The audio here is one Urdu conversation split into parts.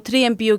3 MPO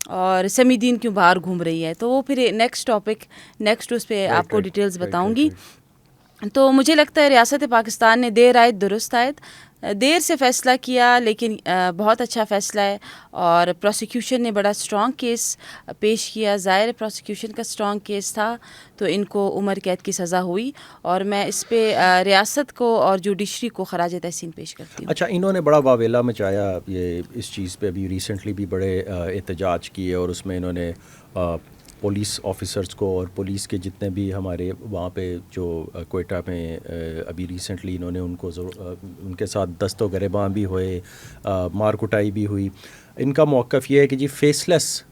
اور سمی دین کیوں باہر گھوم رہی ہے. تو وہ پھر نیکسٹ ٹاپک نیکسٹ اس پہ آپ کو ڈیٹیلز بتاؤں گی. تو مجھے لگتا ہے ریاست پاکستان نے دیر آئے درست آئے, دیر سے فیصلہ کیا لیکن بہت اچھا فیصلہ ہے. اور پروسیکیوشن نے بڑا اسٹرانگ کیس پیش کیا, ظاہر پروسیکیوشن کا اسٹرانگ کیس تھا تو ان کو عمر قید کی سزا ہوئی. اور میں اس پہ ریاست کو اور جوڈیشری کو خراج تحسین پیش کرتی ہوں. اچھا, انہوں نے بڑا واویلا مچایا یہ اس چیز پہ, ابھی ریسنٹلی بھی بڑے احتجاج کیے اور اس میں انہوں نے پولیس آفیسرز کو اور پولیس کے جتنے بھی ہمارے وہاں پہ جو کوئٹہ میں ابھی ریسنٹلی انہوں نے ان کے ساتھ دست و گریباں بھی ہوئے, مار کٹائی بھی ہوئی. ان کا موقف یہ ہے کہ جی فیس لیس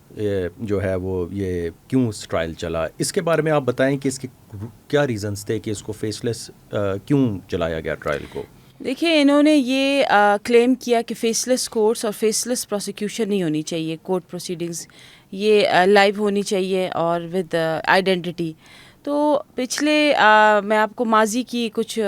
جو ہے وہ یہ کیوں ٹرائل چلا, اس کے بارے میں آپ بتائیں کہ اس کے کیا ریزنز تھے کہ اس کو فیس لیس کیوں چلایا گیا ٹرائل کو. دیکھیے, انہوں نے یہ کلیم کیا کہ فیس لیس کورٹس اور فیس لیس پروسیکیوشن نہیں ہونی چاہیے, کورٹ پروسیڈنگز یہ لائیو ہونی چاہیے اور ود آئیڈینٹی. تو پچھلے میں آپ کو ماضی کی کچھ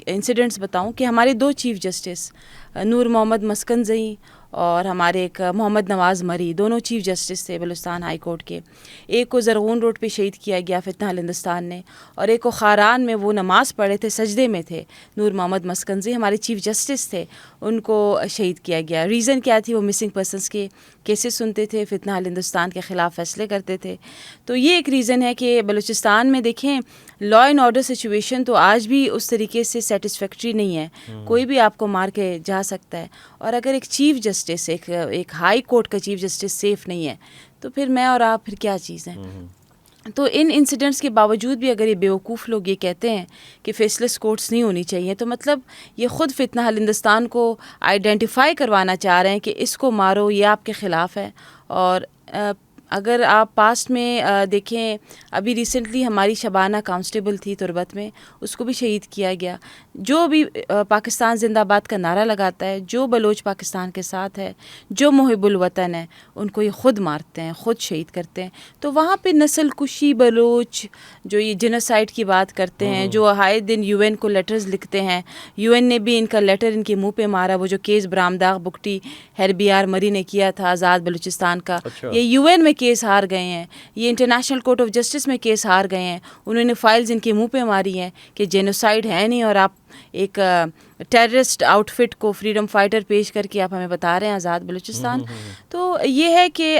انسیڈنٹس بتاؤں کہ ہمارے 2 چیف جسٹس نور محمد مسکنزئی اور ہمارے ایک محمد نواز مری, دونوں چیف جسٹس تھے بلوچستان ہائی کورٹ کے. ایک کو زرغون روڈ پہ شہید کیا گیا فتنہ ہندوستان نے, اور ایک کو خاران میں وہ نماز پڑھے تھے, سجدے میں تھے. نور محمد مسکنزئی ہمارے چیف جسٹس تھے, ان کو شہید کیا گیا. ریزن کیا تھی؟ وہ مسنگ پرسنس کے کیسز سنتے تھے, فتنہ ہندوستان کے خلاف فیصلے کرتے تھے. تو یہ ایک ریزن ہے کہ بلوچستان میں دیکھیں لا اینڈ آرڈر سچویشن تو آج بھی اس طریقے سے سیٹسفیکٹری نہیں ہے. کوئی بھی آپ کو مار کے جا سکتا ہے, اور اگر ایک چیف جسٹس ایک ہائی کورٹ کا چیف جسٹس سیف نہیں ہے تو پھر میں اور آپ پھر کیا چیز ہیں. تو ان انسیڈنٹس کے باوجود بھی اگر یہ بیوقوف لوگ یہ کہتے ہیں کہ فیس لیس کورٹس نہیں ہونی چاہیے, تو مطلب یہ خود فتنہ ہندوستان کو آئیڈینٹیفائی کروانا چاہ رہے ہیں کہ اس کو مارو, یہ آپ کے خلاف ہے. اور اگر آپ پاسٹ میں دیکھیں, ابھی ریسنٹلی ہماری شبانہ کانسٹیبل تھی تربت میں, اس کو بھی شہید کیا گیا. جو بھی پاکستان زندہ باد کا نعرہ لگاتا ہے, جو بلوچ پاکستان کے ساتھ ہے, جو محب الوطن ہے, ان کو یہ خود مارتے ہیں, خود شہید کرتے ہیں. تو وہاں پہ نسل کشی بلوچ جو یہ جینوسائیڈ کی بات کرتے ہیں, جو آئے دن یو این کو لیٹرز لکھتے ہیں, یو این نے بھی ان کا لیٹر ان کے منہ پہ مارا. وہ جو کیس برامداغ بگٹی ہیربیار مری نے کیا تھا آزاد بلوچستان کا, یہ یو این میں کیس ہار گئے ہیں, یہ انٹرنیشنل کورٹ آف جسٹس میں کیس ہار گئے ہیں. انہوں نے فائلز ان کے منہ پہ ماری ہیں کہ جینوسائیڈ ہے نہیں, اور آپ ایک ٹیررسٹ آؤٹ فٹ کو فریڈم فائٹر پیش کر کے آپ ہمیں بتا رہے ہیں آزاد بلوچستان. تو یہ ہے کہ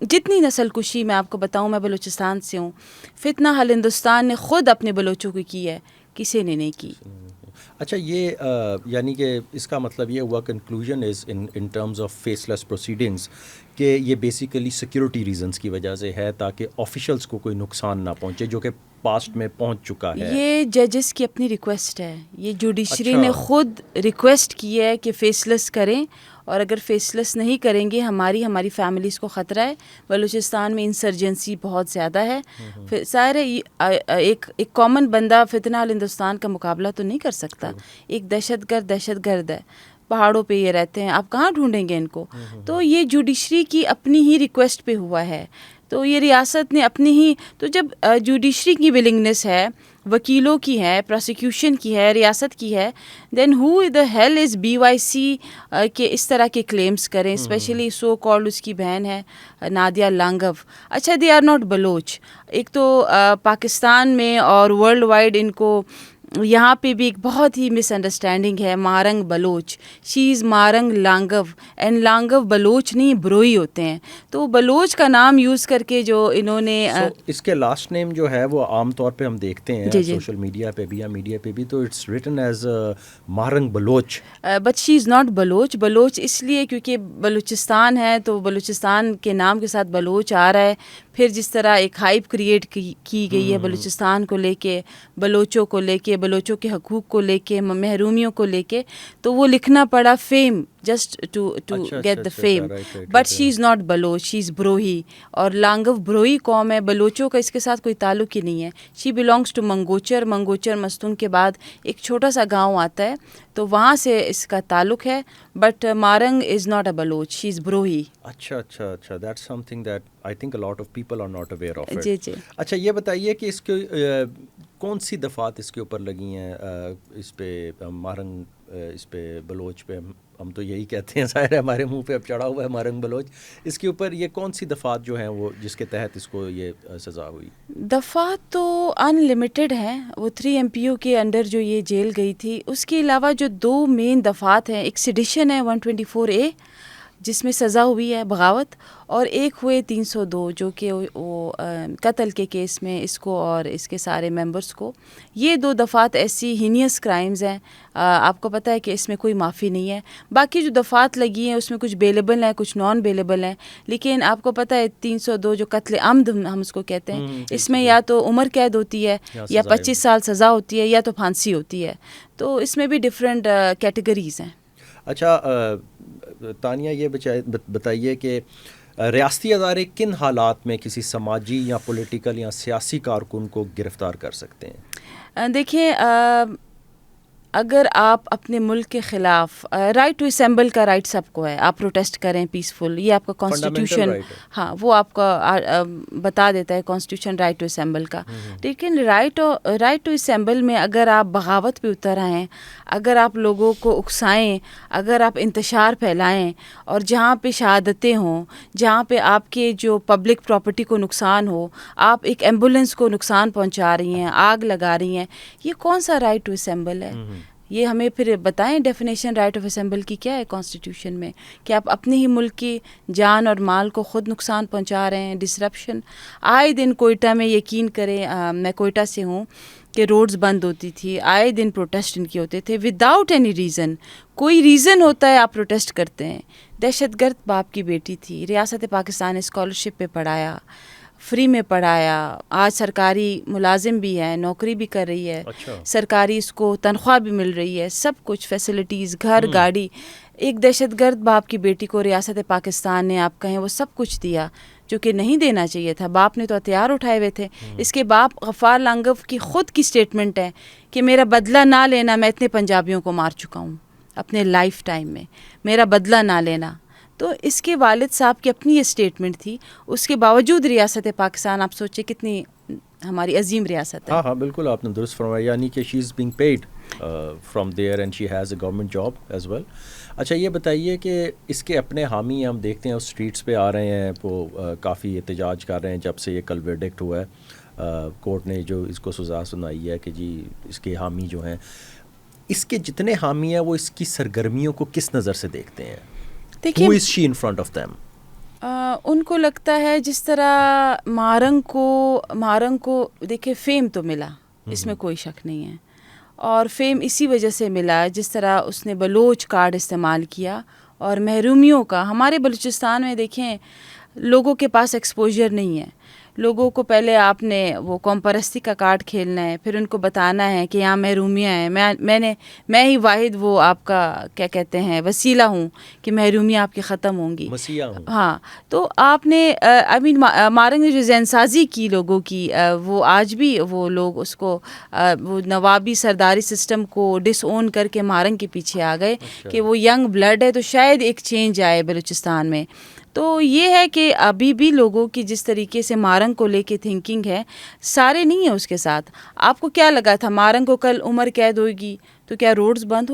جتنی نسل کشی میں آپ کو بتاؤں, میں بلوچستان سے ہوں, فتنہ ہندوستان نے خود اپنے بلوچوں کو کی ہے, کسی نے نہیں کی. اچھا, یہ یعنی کہ اس کا مطلب یہ ہوا conclusion is in terms of faceless proceedings کہ یہ بیسیکلی سیکیورٹی ریزنس کی وجہ سے ہے, تاکہ آفیشلس کو کوئی نقصان نہ پہنچے, جو کہ پاسٹ میں پہنچ چکا ہے. یہ ججز کی اپنی ریکویسٹ ہے, یہ جوڈیشری نے خود ریکویسٹ کی ہے کہ فیس لیس کریں, اور اگر فیس لیس نہیں کریں گے ہماری فیملیز کو خطرہ ہے. بلوچستان میں انسرجنسی بہت زیادہ ہے. پھر سارے ایک کامن بندہ فتنہ ہندوستان کا مقابلہ تو نہیں کر سکتا. ایک دہشت گرد ہے, پہاڑوں پہ یہ رہتے ہیں, آپ کہاں ڈھونڈیں گے ان کو. تو یہ جوڈیشری کی اپنی ہی ریکویسٹ پہ ہوا ہے, تو یہ ریاست نے اپنی ہی, تو جب جوڈیشری کی ولنگنس ہے, وکیلوں کی ہے, پروسیکیوشن کی ہے, ریاست کی ہے, دین ہو دا ہیل از BYC کہ اس طرح کے کلیمز کریں, اسپیشلی سو کالڈ اس کی بہن ہے نادیہ لانگو. اچھا, دے آر ناٹ بلوچ. ایک تو پاکستان میں اور ورلڈ وائڈ ان کو یہاں پہ بھی ایک بہت ہی مس انڈرسٹینڈنگ ہے. Mahrang Baloch, she is Mahrang Langove, and Langove Baloch نہیں بروئی ہوتے ہیں. تو بلوچ کا نام یوز کر کے جو انہوں نے اس کے لاسٹ نیم جو ہے وہ عام طور پہ ہم دیکھتے ہیں سوشل میڈیا پہ بھی یا میڈیا پہ بھی, تو it's written as Mahrang Baloch, but she is not Baloch. Baloch اس لیے کیونکہ بلوچستان ہے, تو بلوچستان کے نام کے ساتھ بلوچ آ رہا ہے. پھر جس طرح ایک ہائپ کریٹ کی گئی ہے بلوچستان کو لے کے, بلوچوں کو لے کے, بلوچوں کے حقوق کو لے کے, محرومیوں کو لے کے, تو وہ لکھنا پڑا fame just to get the fame. But she is not Baloch, she is Brahui, اور لانگو بروہی قوم ہے. بلوچوں کا اس کے ساتھ کوئی تعلق ہی نہیں ہے. شی بلانگس ٹو منگوچر. منگوچر مستون کے بعد ایک چھوٹا سا گاؤں آتا ہے, تو وہاں سے اس کا تعلق ہے. But Mahrang is not a Baloch, she is Brahui. اچھا, that's something that I think a lot of people are not aware of it. جی جی. اچھا, یہ بتائیے کہ اس کے کون سی دفعات اس کے اوپر لگی ہیں, اس پہ مارنگ, اس پہ بلوچ پہ ہم تو یہی کہتے ہیں، ظاہر ہے ہمارے منہ پہ اب چڑھا ہوا ہے مارنگ بلوچ. اس کے اوپر یہ کون سی دفعات جو ہیں وہ جس کے تحت اس کو یہ سزا ہوئی؟ دفعات تو ان لمیٹڈ ہیں. وہ 3 MPO کے انڈر جو یہ جیل گئی تھی، اس کے علاوہ جو 2 مین دفعات ہیں، ایک سیڈیشن ہے 124A جس میں سزا ہوئی ہے بغاوت، اور ایک ہوئے 302 جو کہ وہ قتل کے کیس میں اس کو اور اس کے سارے ممبرس کو. یہ 2 دفعات ایسی ہینیس کرائمز ہیں، آپ کو پتہ ہے کہ اس میں کوئی معافی نہیں ہے. باقی جو دفعات لگی ہیں اس میں کچھ بیلیبل ہیں، کچھ نان بیلیبل ہیں، لیکن آپ کو پتہ ہے 302 جو قتل عمد ہم اس کو کہتے ہیں، اس میں یا تو عمر قید ہوتی ہے یا 25 سال سزا ہوتی ہے یا تو پھانسی ہوتی ہے. تو اس میں بھی ڈفرینٹ کیٹیگریز ہیں. اچھا تانیہ، یہ بتائیے کہ ریاستی ادارے کن حالات میں کسی سماجی یا پولیٹیکل یا سیاسی کارکن کو گرفتار کر سکتے ہیں؟ دیکھیں، اگر آپ اپنے ملک کے خلاف رائٹ ٹو اسمبل کا رائٹ سب کو ہے، آپ پروٹیسٹ کریں پیسفل، یہ آپ کا کانسٹیٹیوشن، ہاں وہ آپ کا بتا دیتا ہے کانسٹیٹیوشن رائٹ ٹو اسمبل کا. لیکن رائٹ ٹو اسمبل میں اگر آپ بغاوت پہ اتر آئیں، اگر آپ لوگوں کو اکسائیں، اگر آپ انتشار پھیلائیں، اور جہاں پہ شہادتیں ہوں، جہاں پہ آپ کے جو پبلک پراپرٹی کو نقصان ہو، آپ ایک ایمبولینس کو نقصان پہنچا رہی ہیں، آگ لگا رہی ہیں، یہ کون سا رائٹ ٹو اسمبل ہے؟ یہ ہمیں پھر بتائیں ڈیفینیشن رائٹ آف اسمبل کی کیا ہے کانسٹیٹیوشن میں، کہ آپ اپنے ہی ملک کی جان اور مال کو خود نقصان پہنچا رہے ہیں. ڈسرپشن آئے دن کوئٹہ میں، یقین کریں میں کوئٹہ سے ہوں، کہ روڈز بند ہوتی تھی، آئے دن پروٹیسٹ ان کے ہوتے تھے وداؤٹ اینی ریزن. کوئی ریزن ہوتا ہے آپ پروٹیسٹ کرتے ہیں. دہشت گرد باپ کی بیٹی تھی، ریاست پاکستان اسکالرشپ پہ پڑھایا، فری میں پڑھایا، آج سرکاری ملازم بھی ہے، نوکری بھی کر رہی ہے. سرکاری اس کو تنخواہ بھی مل رہی ہے، سب کچھ فیسلٹیز، گھر، گاڑی. ایک دہشت گرد باپ کی بیٹی کو ریاست پاکستان نے، آپ کہیں وہ سب کچھ دیا جو کہ نہیں دینا چاہیے تھا. باپ نے تو ہتھیار اٹھائے ہوئے تھے. اس کے باپ غفار لانگف کی خود کی سٹیٹمنٹ ہے کہ میرا بدلہ نہ لینا، میں اتنے پنجابیوں کو مار چکا ہوں اپنے لائف ٹائم میں، میرا بدلہ نہ لینا. تو اس کے والد صاحب کی اپنی یہ سٹیٹمنٹ تھی. اس کے باوجود ریاست پاکستان، آپ سوچیں کتنی ہماری عظیم ریاست ہے. ہاں بالکل آپ نے درست فرمایا، یعنی کہ she is being paid from there and she has a government job as well. اچھا یہ بتائیے کہ اس کے اپنے حامی ہم دیکھتے ہیں اسٹریٹس پہ آ رہے ہیں، وہ کافی احتجاج کر رہے ہیں جب سے یہ کل ورڈکٹ ہوا ہے، کورٹ نے جو اس کو سزا سنائی ہے کہ جی اس کے حامی جو ہیں، اس کے جتنے حامی ہیں وہ اس کی سرگرمیوں کو کس نظر سے دیکھتے ہیں؟ دیکھیے Who is she in front of them؟ ان کو لگتا ہے جس طرح مارنگ کو دیکھیں فیم تو ملا، اس میں کوئی شک نہیں ہے، اور فیم اسی وجہ سے ملا جس طرح اس نے بلوچ کارڈ استعمال کیا اور محرومیوں کا. ہمارے بلوچستان میں دیکھیں لوگوں کے پاس ایکسپوجر نہیں ہے. لوگوں کو پہلے آپ نے وہ قوم پرستی کا کارڈ کھیلنا ہے، پھر ان کو بتانا ہے کہ یہاں محرومیاں ہیں، میں ہی واحد وہ آپ کا کیا کہتے ہیں وسیلہ ہوں کہ محرومیاں آپ کی ختم ہوں گی. ہاں تو آپ نے مارنگ نے جو ذہن سازی کی لوگوں کی، وہ آج بھی وہ لوگ اس کو وہ نوابی سرداری سسٹم کو ڈس اون کر کے مارنگ کے پیچھے آ گئے کہ وہ ینگ بلڈ ہے تو شاید ایک چینج آئے بلوچستان میں. تو یہ ہے کہ ابھی بھی لوگوں کی جس طریقے سے مارنگ کو لے کے تھنکنگ ہے، سارے نہیں ہیں اس کے ساتھ. آپ کو کیا لگا تھا مارنگ کو کل عمر قید ہوگی تو کیا روڈز بند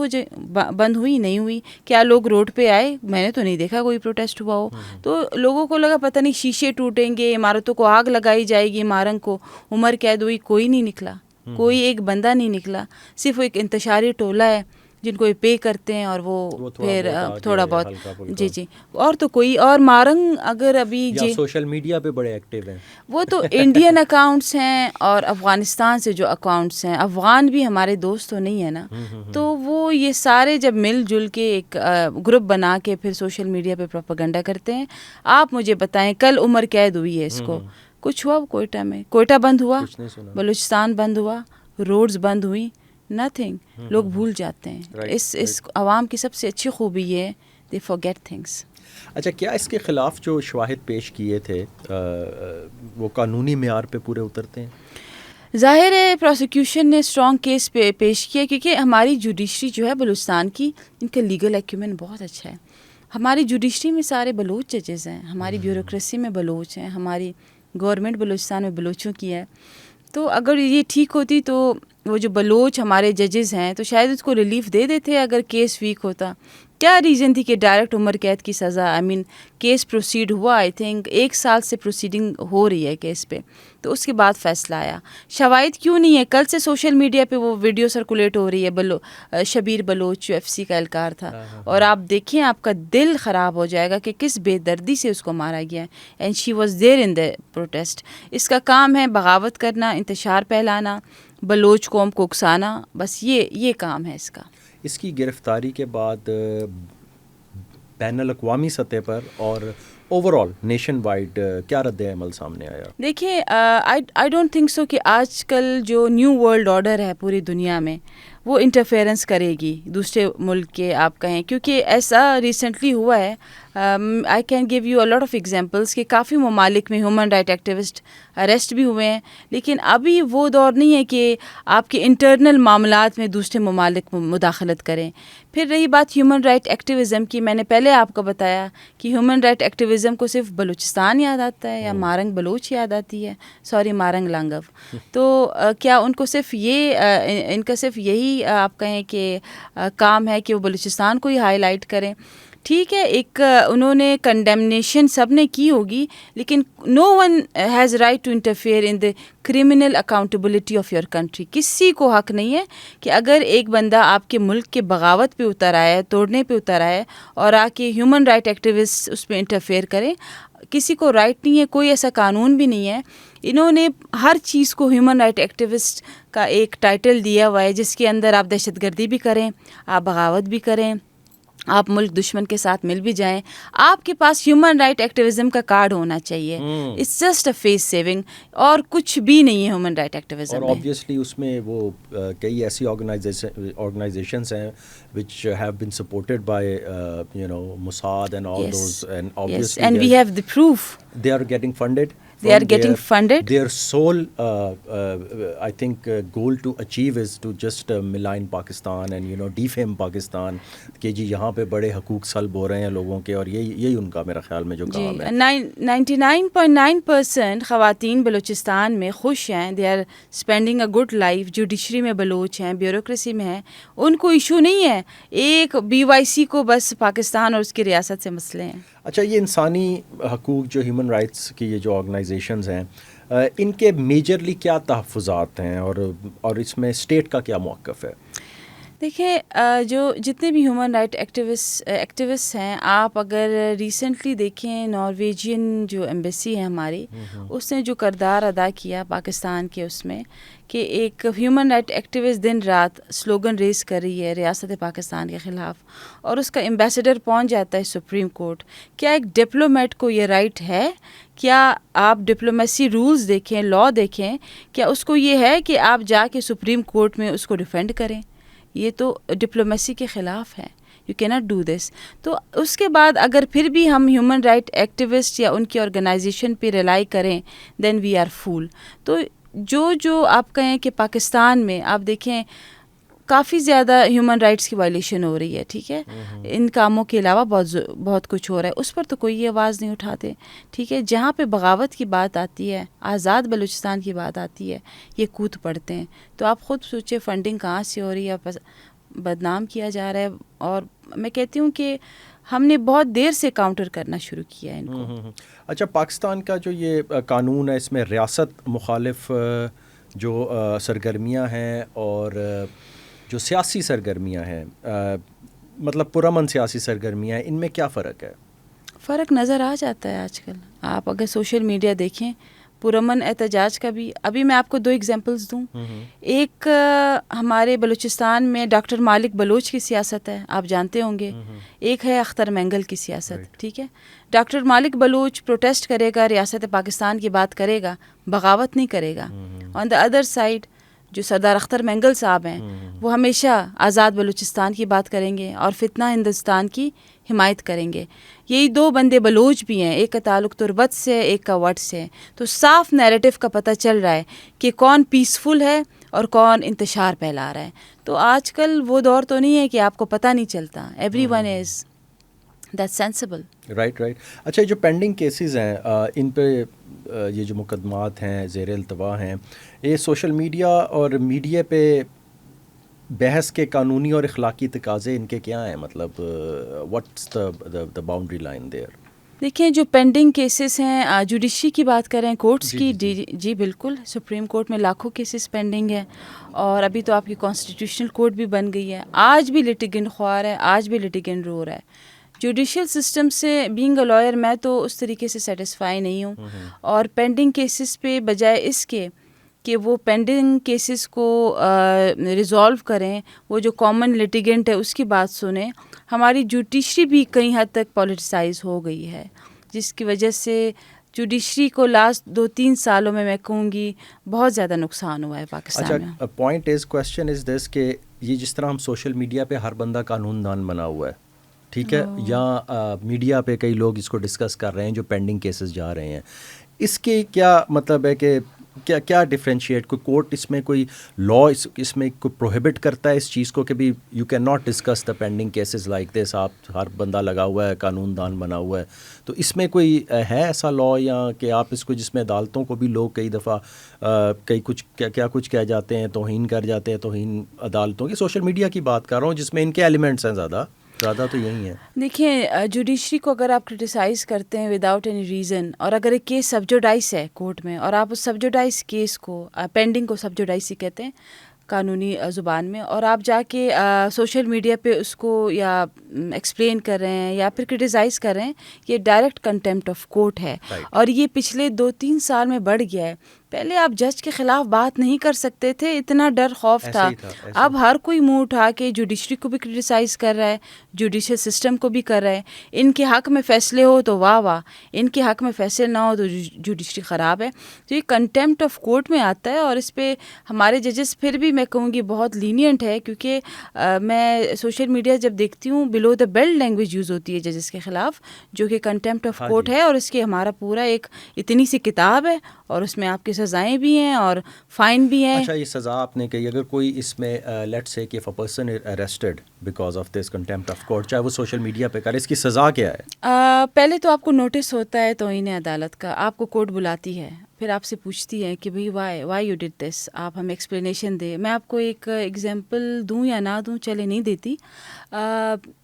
ہوئی؟ نہیں ہوئی. کیا لوگ روڈ پہ آئے؟ میں نے تو نہیں دیکھا کوئی پروٹیسٹ ہوا ہو. تو لوگوں کو لگا پتہ نہیں شیشے ٹوٹیں گے، عمارتوں کو آگ لگائی جائے گی. مارنگ کو عمر قید ہوئی، کوئی نہیں نکلا، کوئی ایک بندہ نہیں نکلا. صرف ایک انتشاری ٹولہ ہے جن کو یہ پے کرتے ہیں اور وہ پھر تھوڑا بہت جی اور تو کوئی. اور مارنگ اگر ابھی جی سوشل میڈیا پہ بڑے ایکٹیو ہیں، وہ تو انڈین اکاؤنٹس ہیں اور افغانستان سے جو اکاؤنٹس ہیں، افغان بھی ہمارے دوست تو نہیں ہے نا، تو وہ یہ سارے جب مل جل کے ایک گروپ بنا کے پھر سوشل میڈیا پہ پروپیگنڈا کرتے ہیں. آپ مجھے بتائیں کل عمر قید ہوئی ہے، اس کو کچھ ہوا کوئٹہ میں؟ کوئٹہ بند ہوا، بلوچستان بند ہوا، روڈز بند ہوئی، نتھنگ. لوگ بھول جاتے ہیں. اس عوام کی سب سے اچھی خوبی یہ ہے they forget things. اچھا کیا اس کے خلاف جو شواہد پیش کیے تھے وہ قانونی معیار پہ پورے اترتے ہیں؟ ظاہر ہے پروسیکیوشن نے اسٹرانگ کیس پیش کیا کیونکہ ہماری جوڈیشری جو ہے بلوچستان کی، ان کا لیگل ایکیومن بہت اچھا ہے. ہماری جوڈیشری میں سارے بلوچ ججز ہیں، ہماری بیوروکریسی میں بلوچ ہیں، ہماری گورنمنٹ بلوچستان میں بلوچوں کی ہے. تو اگر یہ ٹھیک ہوتی تو وہ جو بلوچ ہمارے ججز ہیں تو شاید اس کو ریلیف دے دیتے اگر کیس ویک ہوتا. کیا ریزن تھی کہ ڈائریکٹ عمر قید کی سزا؟ آئی مین کیس پروسیڈ ہوا، آئی تھنک 1 سال سے پروسیڈنگ ہو رہی ہے کیس پہ، تو اس کے بعد فیصلہ آیا. شواہد کیوں نہیں ہے؟ کل سے سوشل میڈیا پہ وہ ویڈیو سرکولیٹ ہو رہی ہے، شبیر بلوچ جو FC کا اہلکار تھا، اور آپ دیکھیں آپ کا دل خراب ہو جائے گا کہ کس بے دردی سے اس کو مارا گیا ہے. And she was there in the protest. اس کا کام ہے بغاوت کرنا، انتشار پھیلانا، بلوچ قوم کو اکسانا، بس یہ کام ہے اس کا. اس کی گرفتاری کے بعد بین الاقوامی سطح پر اور اوور آل نیشن وائڈ کیا رد عمل سامنے آیا؟ دیکھیے آئی ڈونٹ تھنک سو کہ آج کل جو نیو ورلڈ آرڈر ہے پوری دنیا میں وہ انٹرفیئرنس کرے گی دوسرے ملک کے، آپ کہیں، کیونکہ ایسا ریسنٹلی ہوا ہے. I can give you a lot of examples کہ کافی ممالک میں ہیومن رائٹ ایکٹیوسٹ اریسٹ بھی ہوئے ہیں، لیکن ابھی وہ دور نہیں ہے کہ آپ کے انٹرنل معاملات میں دوسرے ممالک مداخلت کریں. پھر رہی بات ہیومن رائٹ ایکٹیویزم کی، میں نے پہلے آپ کو بتایا کہ ہیومن رائٹ ایکٹیویزم کو صرف بلوچستان یاد آتا ہے یا مارنگ بلوچ یاد آتی ہے، سوری مارنگ لانگو. تو کیا ان کو صرف ان کا صرف یہی آپ کہیں کہ کام ہے کہ وہ بلوچستان کو ہی ہائی لائٹ کریں؟ ٹھیک ہے، ایک انہوں نے کنڈیمنیشن سب نے کی ہوگی، لیکن no one has right to interfere in the criminal accountability of your country. کسی کو حق نہیں ہے کہ اگر ایک بندہ آپ کے ملک کے بغاوت پہ اتر آیا ہے، توڑنے پہ اتر آیا ہے، اور آ کے ہیومن رائٹ ایکٹیوسٹ اس پہ انٹرفیئر کرے. کسی کو رائٹ نہیں ہے، کوئی ایسا قانون بھی نہیں ہے. انہوں نے ہر چیز کو ہیومن رائٹ ایکٹیوسٹ کا ایک ٹائٹل دیا ہوا ہے، جس کے اندر آپ دہشت گردی بھی کریں، آپ بغاوت بھی کریں، آپ ملک دشمن کے ساتھ مل بھی جائیں، آپ کے پاس ہیومن رائٹ ایکٹیویزم کا کارڈ ہونا چاہیے. It's just a face saving, اور کچھ بھی نہیں ہے ہیومن رائٹ ایکٹیویزم میں. اور آبویسلی اس میں وہ کئی ایسی آرگنائزیشنز ہیں which have been supported by Mossad and all those, and obviously and we have the proof. They are getting funded. They are getting funded. Their sole I think goal to achieve is to just malign Pakistan and defame Pakistan کہ جی یہاں پہ بڑے حقوق سلب ہو رہے ہیں لوگوں کے، اور یہی ان کا میرا خیال میں جو کام ہے. 99.9% خواتین بلوچستان میں خوش ہیں. They are spending a good life. Judiciary میں بلوچ ہیں، بیوروکریسی میں ہیں، ان کو ایشو نہیں ہے. ایک BYC کو بس پاکستان اور اس کی ریاست سے مسئلے ہیں. اچھا، یہ انسانی حقوق جو ہیومن رائٹس کی یہ جو آرگنائزیشنز ہیں، ان کے میجرلی کیا تحفظات ہیں، اور اس میں اسٹیٹ کا کیا موقف ہے؟ دیکھیں، جو جتنے بھی ہیومن رائٹ ایکٹیوسٹ ہیں، آپ اگر ریسنٹلی دیکھیں نارویجین جو ایمبیسی ہے ہماری، اس نے جو کردار ادا کیا پاکستان کے اس میں، کہ ایک ہیومن رائٹ ایکٹیوسٹ دن رات سلوگن ریز کر رہی ہے ریاست پاکستان کے خلاف، اور اس کا ایمبیسڈر پہنچ جاتا ہے سپریم کورٹ. کیا ایک ڈپلومیٹ کو یہ رائٹ ہے؟ کیا آپ ڈپلومیسی رولز دیکھیں، لا دیکھیں، کیا اس کو یہ ہے کہ آپ جا کے سپریم کورٹ میں اس کو ڈیفینڈ کریں؟ یہ تو ڈپلومیسی کے خلاف ہے. یو کی ناٹ ڈو دس. تو اس کے بعد اگر پھر بھی ہم ہیومن رائٹ ایکٹیوسٹ یا ان کی آرگنائزیشن پہ ریلائی کریں، دین وی آر فول. تو جو آپ کہیں کہ پاکستان میں آپ دیکھیں کافی زیادہ ہیومن رائٹس کی وائلیشن ہو رہی ہے، ٹھیک ہے، ان کاموں کے علاوہ بہت کچھ ہو رہا ہے، اس پر تو کوئی آواز نہیں اٹھاتے. ٹھیک ہے، جہاں پہ بغاوت کی بات آتی ہے، آزاد بلوچستان کی بات آتی ہے، یہ کود پڑتے ہیں. تو آپ خود سوچیں فنڈنگ کہاں سے ہو رہی ہے، بدنام کیا جا رہا ہے. اور میں کہتی ہوں کہ ہم نے بہت دیر سے کاؤنٹر کرنا شروع کیا ہے ان کو. اچھا، پاکستان کا جو یہ قانون ہے، اس میں ریاست مخالف جو سرگرمیاں ہیں اور جو سیاسی سرگرمیاں ہیں، مطلب پرامن سیاسی سرگرمیاں ہیں، ان میں کیا فرق ہے؟ فرق نظر آ جاتا ہے آج کل. آپ اگر سوشل میڈیا دیکھیں، پرامن احتجاج کا بھی، ابھی میں آپ کو 2 ایگزامپلس دوں. ایک ہمارے بلوچستان میں ڈاکٹر مالک بلوچ کی سیاست ہے، آپ جانتے ہوں گے. ایک ہے اختر مینگل کی سیاست. ٹھیک ہے، ڈاکٹر مالک بلوچ پروٹیسٹ کرے گا، ریاست پاکستان کی بات کرے گا، بغاوت نہیں کرے گا. آن دا ادر سائڈ جو سردار اختر مینگل صاحب ہیں، وہ ہمیشہ آزاد بلوچستان کی بات کریں گے اور فتنہ ہندوستان کی حمایت کریں گے. یہی 2 بندے بلوچ بھی ہیں، ایک کا تعلق تربت سے، ایک کا وٹ سے. تو صاف نیریٹو کا پتہ چل رہا ہے کہ کون پیسفل ہے اور کون انتشار پھیلا رہا ہے. تو آج کل وہ دور تو نہیں ہے کہ آپ کو پتہ نہیں چلتا. Every one is that sensible. Right. اچھا، جو پینڈنگ کیسز ہیں، ان پہ یہ جو مقدمات ہیں زیر التوا ہیں، یہ سوشل میڈیا اور میڈیا پہ بحث کے قانونی اور اخلاقی تقاضے ان کے کیا ہیں؟ مطلب what's the boundary line there? دیکھیں جو پینڈنگ کیسز ہیں جوڈیشری کی بات کریں کورٹس جی کی، جی جی جی بالکل سپریم کورٹ میں لاکھوں کیسز پینڈنگ ہیں، اور ابھی تو آپ کی کانسٹیٹیوشنل کورٹ بھی بن گئی ہے، آج بھی لٹیگنٹ خوار ہے، آج بھی لٹیگنٹ رو رہا ہے۔ جوڈیشل سسٹم سے بینگ اے لائر میں تو اس طریقے سے سیٹسفائی نہیں ہوں، اور پینڈنگ کیسز پہ بجائے اس کے کہ وہ پینڈنگ کیسز کو ریزالو کریں، وہ جو کامن لٹیگنٹ ہے اس کی بات سنیں، ہماری جوڈیشری بھی کئی حد تک پولیٹیسائز ہو گئی ہے، جس کی وجہ سے جوڈیشری کو لاسٹ 2-3 سالوں میں کہوں گی بہت زیادہ نقصان ہوا ہے پاکستان میں۔ اچھا، پوائنٹ از کویسچن از دس کہ یہ جس طرح ہم سوشل میڈیا پہ ہر بندہ قانون دان بنا ہوا ہے، ٹھیک ہے، یا میڈیا پہ کئی لوگ اس کو ڈسکس کر رہے ہیں جو پینڈنگ کیسز جا رہے ہیں، اس کے کیا مطلب ہے کہ کیا ڈفرینشیٹ، کوئی کورٹ اس میں کوئی لا اس میں کوئی پروہیبٹ کرتا ہے اس چیز کو کہ بھی you can not discuss the pending cases like this, آپ ہر بندہ لگا ہوا ہے قانون دان بنا ہوا ہے، تو اس میں کوئی ہے ایسا لا، یا کہ آپ اس کو جس میں عدالتوں کو بھی لوگ کئی دفعہ کیا کچھ کہہ جاتے ہیں، توہین کر جاتے ہیں، توہین عدالتوں کی، سوشل میڈیا کی بات کر رہا ہوں جس میں ان کے ایلیمنٹس ہیں زیادہ تو یہی ہے۔ دیکھیں جوڈیشری کو اگر آپ کرٹیسائز کرتے ہیں وداؤٹ اینی ریزن، اور اگر ایک کیس سبجوڈائز ہے کورٹ میں اور آپ اس سبجوڈائز کیس کو، پینڈنگ کو سبجوڈائز ہی کہتے ہیں قانونی زبان میں، اور آپ جا کے سوشل میڈیا پہ اس کو یا ایکسپلین کر رہے ہیں یا پھر کرٹیسائز کر رہے ہیں، یہ ڈائریکٹ کنٹیمپٹ آف کورٹ ہے، اور یہ پچھلے 2-3 سال میں بڑھ گیا ہے۔ پہلے آپ جج کے خلاف بات نہیں کر سکتے تھے، اتنا ڈر خوف تھا، اب ہر کوئی منہ اٹھا کے جوڈیشری کو بھی کرٹیسائز کر رہا ہے، جوڈیشل سسٹم کو بھی کر رہا ہے، ان کے حق میں فیصلے ہو تو واہ واہ، ان کے حق میں فیصلے نہ ہو تو جوڈیشری خراب ہے، تو یہ کنٹیمپٹ آف کورٹ میں آتا ہے، اور اس پہ ہمارے ججز پھر بھی میں کہوں گی بہت لینینٹ ہے، کیونکہ میں سوشل میڈیا جب دیکھتی ہوں بلو دا بیلٹ لینگویج یوز ہوتی ہے ججز کے خلاف، جو کہ کنٹیمپٹ آف کورٹ ہے، اور اس کے ہمارا پورا ایک اتنی سی کتاب ہے، اور اس میں آپ کی سزائیں بھی ہیں اور فائن بھی ہیں۔ اچھا، یہ سزا آپ نے کہی، اگر کوئی اس میں لیٹس سے کہ if a person is arrested because of this contempt of court, چاہے وہ سوشل میڈیا پہ کرے، اس کی سزا کیا ہے؟ پہلے تو آپ کو نوٹس ہوتا ہے توہین عدالت کا، آپ کو کورٹ بلاتی ہے، پھر آپ سے پوچھتی ہے کہ بھئی وائی یو ڈڈ دس، آپ ہمیں ایکسپلینیشن دیں۔ میں آپ کو ایک ایگزامپل دوں یا نہ دوں، چلے نہیں دیتی،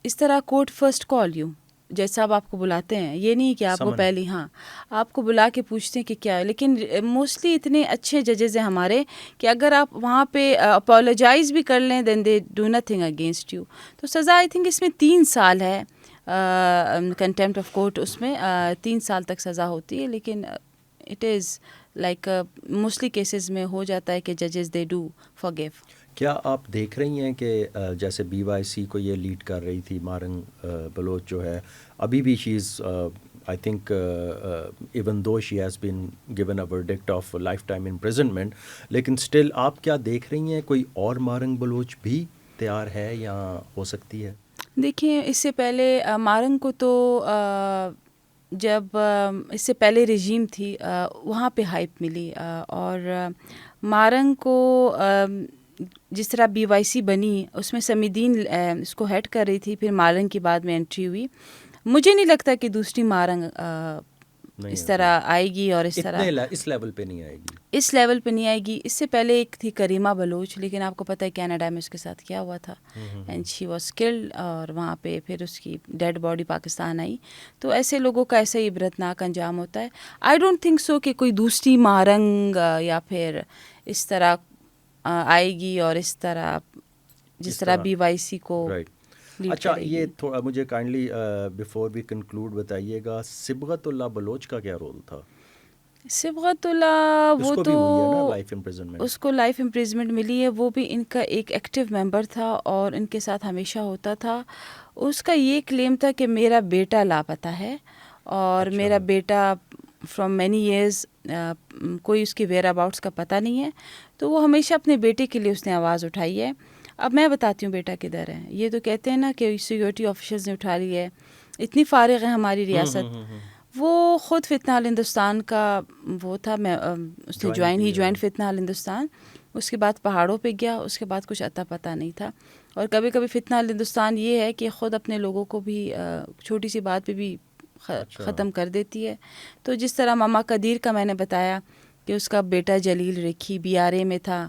اس طرح کورٹ فرسٹ کال یو، جیسا آپ کو بلاتے ہیں، یہ نہیں کہ آپ کو پہلی آپ کو بلا کے پوچھتے ہیں کہ کیا ہے، لیکن موسٹلی اتنے اچھے ججز ہیں ہمارے کہ اگر آپ وہاں پہ اپولوجائز بھی کر لیں then they do nothing against you, تو سزا آئی تھنک اس میں 3 سال ہے، کنٹیمپٹ آف کورٹ، اس میں 3 سال تک سزا ہوتی ہے، لیکن it is like mostly cases میں ہو جاتا ہے کہ ججز دے ڈو فارگیو۔ کیا آپ دیکھ رہی ہیں کہ جیسے بی وائی سی کو یہ لیڈ کر رہی تھی مارنگ بلوچ جو ہے، ابھی بھی she is I think even though she has been given a verdict of life time imprisonment, لیکن اسٹل آپ کیا دیکھ رہی ہیں کوئی اور مارنگ بلوچ بھی تیار ہے یا ہو سکتی ہے؟ دیکھیں اس سے پہلے مارنگ کو تو جب اس سے پہلے رجیم تھی وہاں پہ ہائپ ملی، اور مارنگ کو جس طرح بی وائی سی بنی اس میں سمیدین اس کو ہیڈ کر رہی تھی، پھر مارنگ کی بعد میں انٹری ہوئی، مجھے نہیں لگتا کہ دوسری مارنگ اس طرح آئے گی، اور اس طرح اس لیول پہ نہیں آئے گی، اس لیول پہ نہیں آئے گی۔ اس سے پہلے ایک تھی کریمہ بلوچ، لیکن آپ کو پتہ ہے کینیڈا میں اس کے ساتھ کیا ہوا تھا، اینڈ شی واز کلڈ، اور وہاں پہ پھر اس کی ڈیڈ باڈی پاکستان آئی، تو ایسے لوگوں کا ایسا ہی عبرتناک انجام ہوتا ہے۔ آئی ڈونٹ تھنک سو کہ کوئی دوسری مارنگ یا پھر اس طرح آئے گی، اور اس طرح جس طرح بی وائی سی کو اچھا، یہ تھوڑا مجھے کائنڈلی بیفور وی کنکلوڈ بتائیے گا، صبغت اللہ بلوچ کا کیا رول تھا؟ صبغت اللہ وہ تو اس کو لائف امپریزمنٹ ملی ہے، وہ بھی ان کا ایک ایکٹیو ممبر تھا اور ان کے ساتھ ہمیشہ ہوتا تھا۔ اس کا یہ کلیم تھا کہ میرا بیٹا لاپتہ ہے، اور میرا بیٹا فرام مینی ایئرز کوئی اس کی ویئر اباؤٹس کا پتہ نہیں ہے، تو وہ ہمیشہ اپنے بیٹے کے لیے اس نے آواز اٹھائی ہے۔ اب میں بتاتی ہوں بیٹا کدھر ہے، یہ تو کہتے ہیں نا کہ سیکورٹی آفیسرز نے اٹھا لی ہے، اتنی فارغ ہے ہماری ریاست۔ وہ خود فتنہ ال ہندوستان کا وہ تھا، میں اس نے جوائن فتنہ ال ہندوستان، اس کے بعد پہاڑوں پہ گیا، اس کے بعد کچھ اتا پتہ نہیں تھا۔ اور کبھی کبھی فتنہ ال ہندوستان یہ ہے کہ خود اپنے لوگوں کو بھی چھوٹی سی بات پہ بھی ختم کر دیتی ہے۔ تو جس طرح ماما قدیر کا میں نے بتایا کہ اس کا بیٹا جلیل ریکھی بی آر اے میں تھا،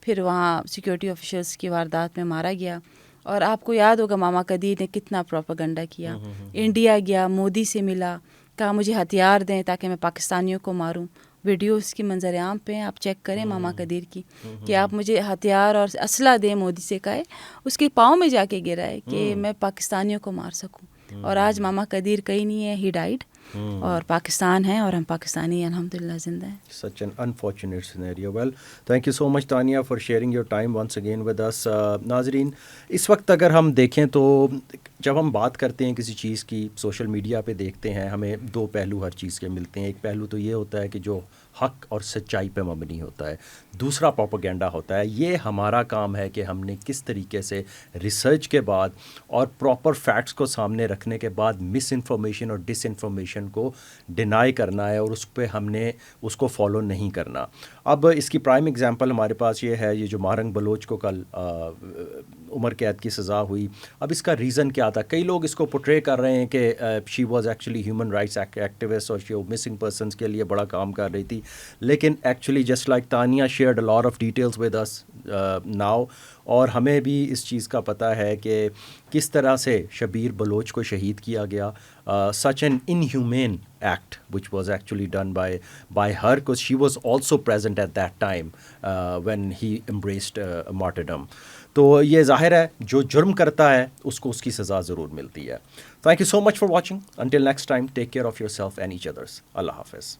پھر وہاں سیکورٹی آفیشلس کی واردات میں مارا گیا. اور آپ کو یاد ہوگا ماما قدیر نے کتنا پروپیگنڈا کیا. انڈیا گیا, مودی سے ملا, کہا مجھے ہتھیار دیں تاکہ میں پاکستانیوں کو ماروں. ویڈیو اس کی منظر عام پہ ہیں, آپ چیک کریں ماما قدیر کی, کہ آپ مجھے ہتھیار اور اسلحہ دیں. مودی سے کہے, اس کے پاؤں میں جا کے گرا ہے کہ میں پاکستانیوں کو مار سکوں. اور آج ماما قدیر کہیں نہیں ہے, ہی ڈائڈ. اور پاکستان ہے اور ہم پاکستانی ہیں, الحمدللہ زندہ ہیں. Such an unfortunate scenario. Well, thank you so much Tania for sharing your time once again with us. ناظرین, اس وقت اگر ہم دیکھیں تو جب ہم بات کرتے ہیں کسی چیز کی, سوشل میڈیا پہ دیکھتے ہیں, ہمیں دو پہلو ہر چیز کے ملتے ہیں. ایک پہلو تو یہ ہوتا ہے کہ جو حق اور سچائی پہ مبنی ہوتا ہے, دوسرا پروپیگنڈا ہوتا ہے. یہ ہمارا کام ہے کہ ہم نے کس طریقے سے ریسرچ کے بعد اور پراپر فیکٹس کو سامنے رکھنے کے بعد مس انفارمیشن اور ڈس انفارمیشن کو ڈینائی کرنا ہے, اور اس پہ ہم نے اس کو فالو نہیں کرنا. اب اس کی پرائم ایگزامپل ہمارے پاس یہ ہے, یہ جو ماہرنگ بلوچ کو کل عمر قید کی سزا ہوئی. اب اس کا ریزن کیا تھا؟ کئی لوگ اس کو پورٹرے کر رہے ہیں کہ she was actually human rights activist اور شی مسنگ پرسنس کے لیے بڑا کام کر رہی تھی. لیکن actually just like Tania shared a lot of details with us now, اور ہمیں بھی اس چیز کا پتہ ہے کہ کس طرح سے شبیر بلوچ کو شہید کیا گیا. such an inhumane act which was actually done by her, because she was also present at that time when he embraced martyrdom. تو یہ ظاہر ہے جو جرم کرتا ہے اس کو اس کی سزا ضرور ملتی ہے. Thank you so much for watching. Until next time, take care of yourself and each others. اللہ حافظ.